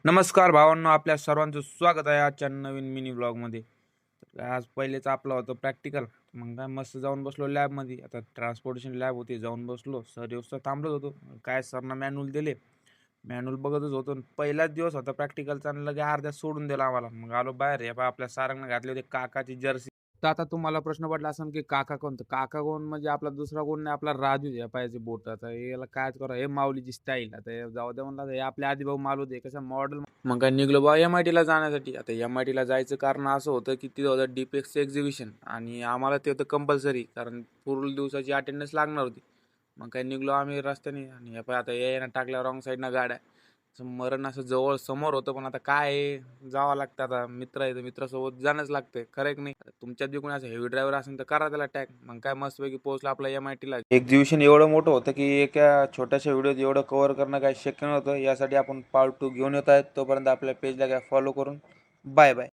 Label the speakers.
Speaker 1: नमस्कार भावांनो, आपल्या सर्वांचं स्वागत आहे आजच्या नवीन मिनी ब्लॉगमध्ये. तर आज पहिलेच आपलं होतं प्रॅक्टिकल. मग काय मस्त जाऊन बसलो लॅबमध्ये. आता ट्रान्सपोर्टेशन लॅब होती, जाऊन बसलो. सर येऊस्तर थांबलो होतो. काय सरना मॅन्युअल दिले. मॅन्युअल बघतच होतो. पहिलाच दिवस होता प्रॅक्टिकलचा आणि लगे अर्ध्यात सोडून दिला आम्हाला. मग आलो बाहेर. हे पहा आपल्या सरांना घातले होते काकाची जर्सी. तर आता तुम्हाला प्रश्न पडला असेल की काका कोण? तर काका कोण म्हणजे आपला दुसरा कोण नाही, आपला राजू आहे पायाचे बोट. आता याला कायच करा, हे माऊलीची स्टाईल. आता हे जाऊ दे म्हणलं, हे आपले आदिभाऊ मालू दे कसं मॉडेल. मग काय निघलो बा MIT ला जाण्यासाठी. आता MIT ला जायचं कारण असं होतं की तिथं होतं डिपेक्सचं एक्झिबिशन आणि आम्हाला ते होतं कंपल्सरी, कारण पूर्ण दिवसाची अटेंडन्स लागणार होती. मग काय निघलो आम्ही रस्त्याने आणि हे पाय आता यायला टाकल्या रॉंग साईडनं गाड्या. मरण असं जवळ समोर होतं, पण आता काय आहे, जावं लागतं. आता मित्र आहे तर मित्रासोबत जाणंच लागतंय, खरं की नाही. तुमच्यात बी कोणी असं हेवी ड्रायव्हर असेल तर करा त्याला टॅग. मग काय मस्तपैकी पोहोचलं आपल्या MIT ला. एक्झिबिशन एवढं मोठं होतं की एका छोट्याशा व्हिडिओत एवढं कव्हर करणं काही शक्य नव्हतं. यासाठी आपण पार्ट 2 घेऊन येत आहेत. तोपर्यंत आपल्या पेजला काय फॉलो करून बाय बाय.